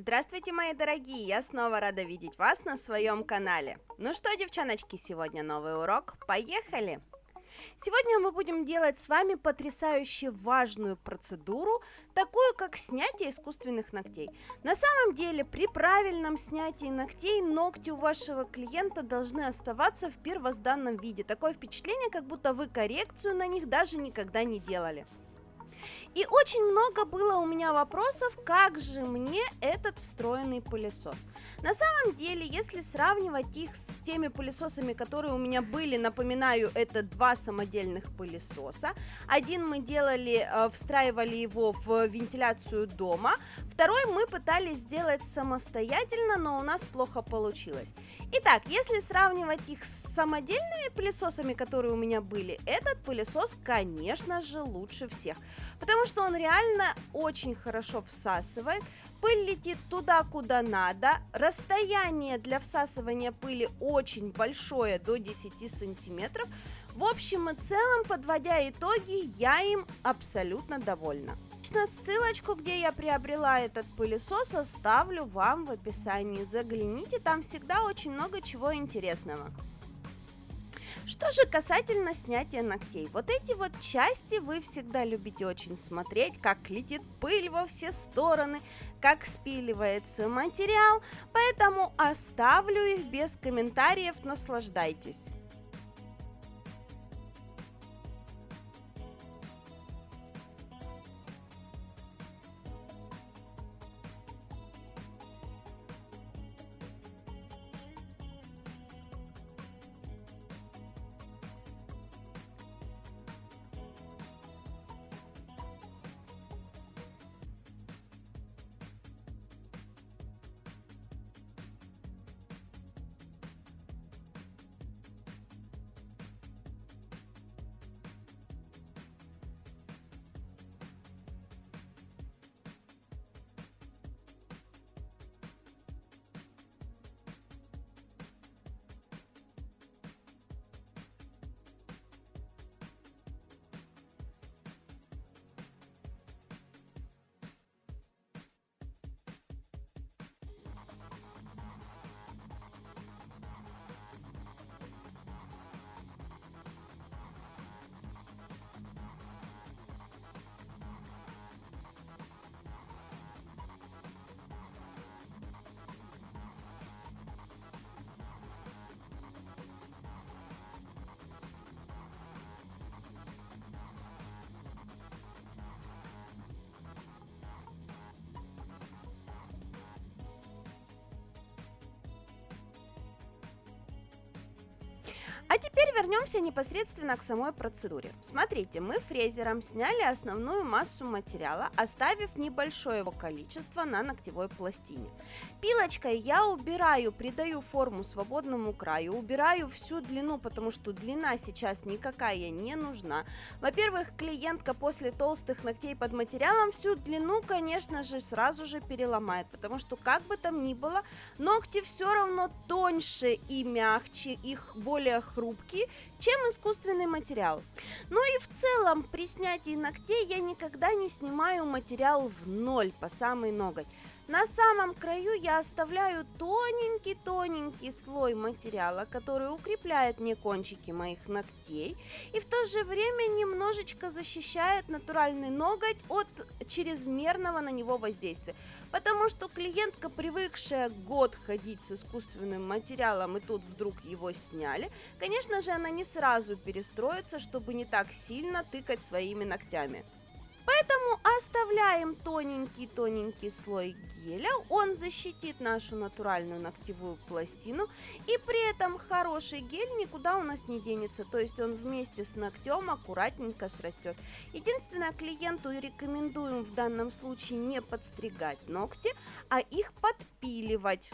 Здравствуйте, мои дорогие! Я снова рада видеть вас на своем канале. Ну что, девчоночки, сегодня новый урок. Поехали! Сегодня мы будем делать с вами потрясающе важную процедуру, такую как снятие искусственных ногтей. На самом деле, при правильном снятии ногтей ногти у вашего клиента должны оставаться в первозданном виде. Такое впечатление, как будто вы коррекцию на них даже никогда не делали. И очень много было у меня вопросов, как же мне этот встроенный пылесос. На самом деле, если сравнивать их с теми пылесосами, которые у меня были, напоминаю, это два самодельных пылесоса. Один мы делали, встраивали его в вентиляцию дома, второй мы пытались сделать самостоятельно, но у нас плохо получилось. Итак, если сравнивать их с самодельными пылесосами, которые у меня были, этот пылесос, конечно же, лучше всех. Потому что он реально очень хорошо всасывает, пыль летит туда, куда надо, расстояние для всасывания пыли очень большое, до 10 сантиметров. В общем и целом, подводя итоги, я им абсолютно довольна. Ссылочку, где я приобрела этот пылесос, оставлю вам в описании. Загляните, там всегда очень много чего интересного. Что же касательно снятия ногтей, вот эти вот части вы всегда любите очень смотреть, как летит пыль во все стороны, как спиливается материал, поэтому оставлю их без комментариев, наслаждайтесь. А теперь вернемся непосредственно к самой процедуре. Смотрите, мы фрезером сняли основную массу материала, оставив небольшое его количество на ногтевой пластине. Пилочкой я убираю, придаю форму свободному краю, убираю всю длину, потому что длина сейчас никакая не нужна. Во-первых, клиентка после толстых ногтей под материалом всю длину, конечно же, сразу же переломает, потому что как бы там ни было, ногти все равно тоньше и мягче, их более хрупкие, чем искусственный материал. Ну и в целом при снятии ногтей я никогда не снимаю материал в ноль по самый ноготь. На самом краю я оставляю тоненький-тоненький слой материала, который укрепляет мне кончики моих ногтей и в то же время немножечко защищает натуральный ноготь от чрезмерного на него воздействия. Потому что клиентка, привыкшая год ходить с искусственным материалом, и тут вдруг его сняли, конечно же, она не сразу перестроится, чтобы не так сильно тыкать своими ногтями. Поэтому оставляем тоненький-тоненький слой геля, он защитит нашу натуральную ногтевую пластину, и при этом хороший гель никуда у нас не денется, то есть он вместе с ногтем аккуратненько срастет. Единственное, клиенту рекомендуем в данном случае не подстригать ногти, а их подпиливать.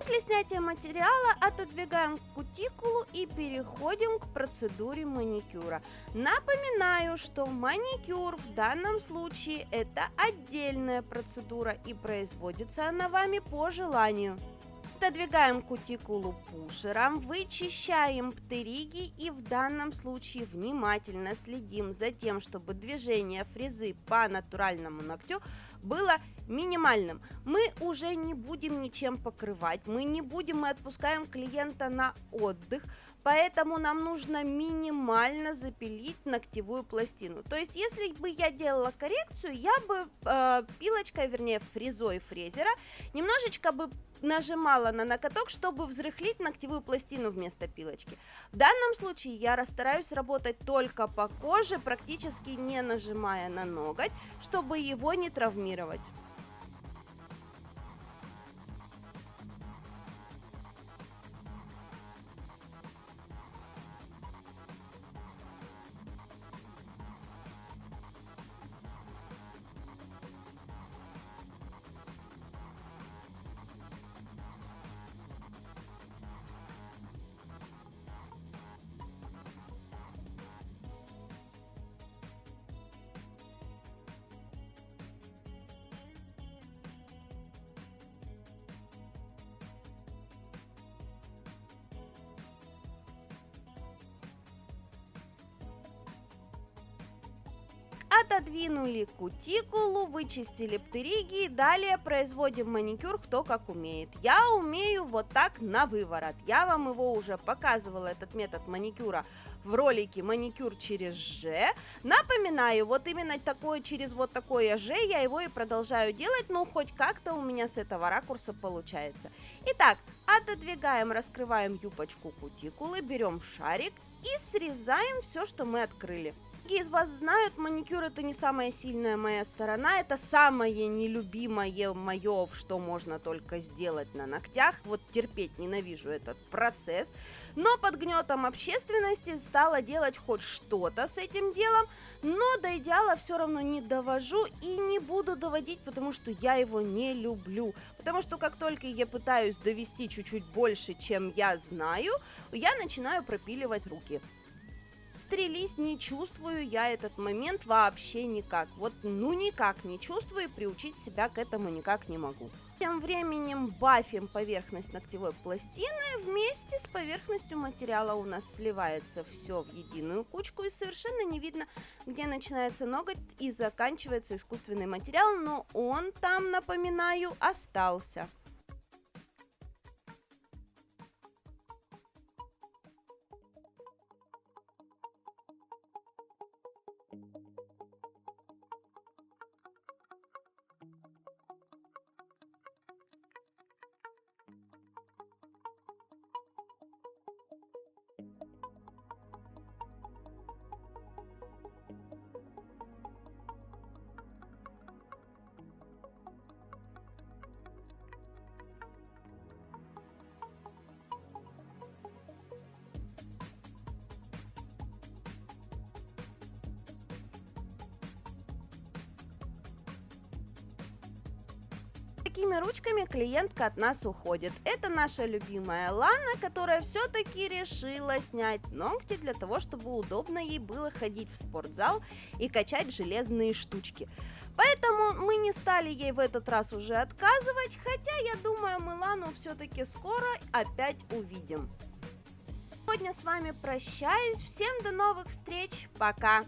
После снятия материала отодвигаем кутикулу и переходим к процедуре маникюра. Напоминаю, что маникюр в данном случае это отдельная процедура и производится она вами по желанию. Отодвигаем кутикулу пушером, вычищаем птериги и в данном случае внимательно следим за тем, чтобы движение фрезы по натуральному ногтю было минимальным. Мы уже не будем ничем покрывать, мы отпускаем клиента на отдых, поэтому нам нужно минимально запилить ногтевую пластину. То есть, если бы я делала коррекцию, я бы пилочкой, вернее фрезой фрезера, немножечко бы нажимала на ноготок, чтобы взрыхлить ногтевую пластину вместо пилочки. В данном случае я стараюсь работать только по коже, практически не нажимая на ноготь, чтобы его не травмировать. Отодвинули кутикулу, вычистили птериги, далее производим маникюр кто как умеет. Я умею вот так на выворот. Я вам его уже показывала, этот метод маникюра, в ролике «Маникюр через Ж». Напоминаю, вот именно такое, через вот такое Ж я его и продолжаю делать, но хоть как-то у меня с этого ракурса получается. Итак, отодвигаем, раскрываем юбочку кутикулы, берем шарик и срезаем все, что мы открыли. Многие из вас знают, маникюр это не самая сильная моя сторона, это самое нелюбимое мое, что можно только сделать на ногтях. Вот терпеть ненавижу этот процесс, но под гнетом общественности стала делать хоть что-то с этим делом, но до идеала все равно не довожу и не буду доводить, потому что я его не люблю. Потому что как только я пытаюсь довести чуть-чуть больше, чем я знаю, я начинаю пропиливать руки. Стрелись, не чувствую я этот момент вообще никак. Вот ну никак не чувствую, и приучить себя к этому никак не могу. Тем временем бафим поверхность ногтевой пластины, вместе с поверхностью материала у нас сливается все в единую кучку, и совершенно не видно, где начинается ноготь и заканчивается искусственный материал, но он там, напоминаю, остался. Такими ручками клиентка от нас уходит. Это наша любимая Лана, которая все-таки решила снять ногти для того, чтобы удобно ей было ходить в спортзал и качать железные штучки. Поэтому мы не стали ей в этот раз уже отказывать, хотя я думаю, мы Лану все-таки скоро опять увидим. Сегодня с вами прощаюсь. Всем до новых встреч. Пока!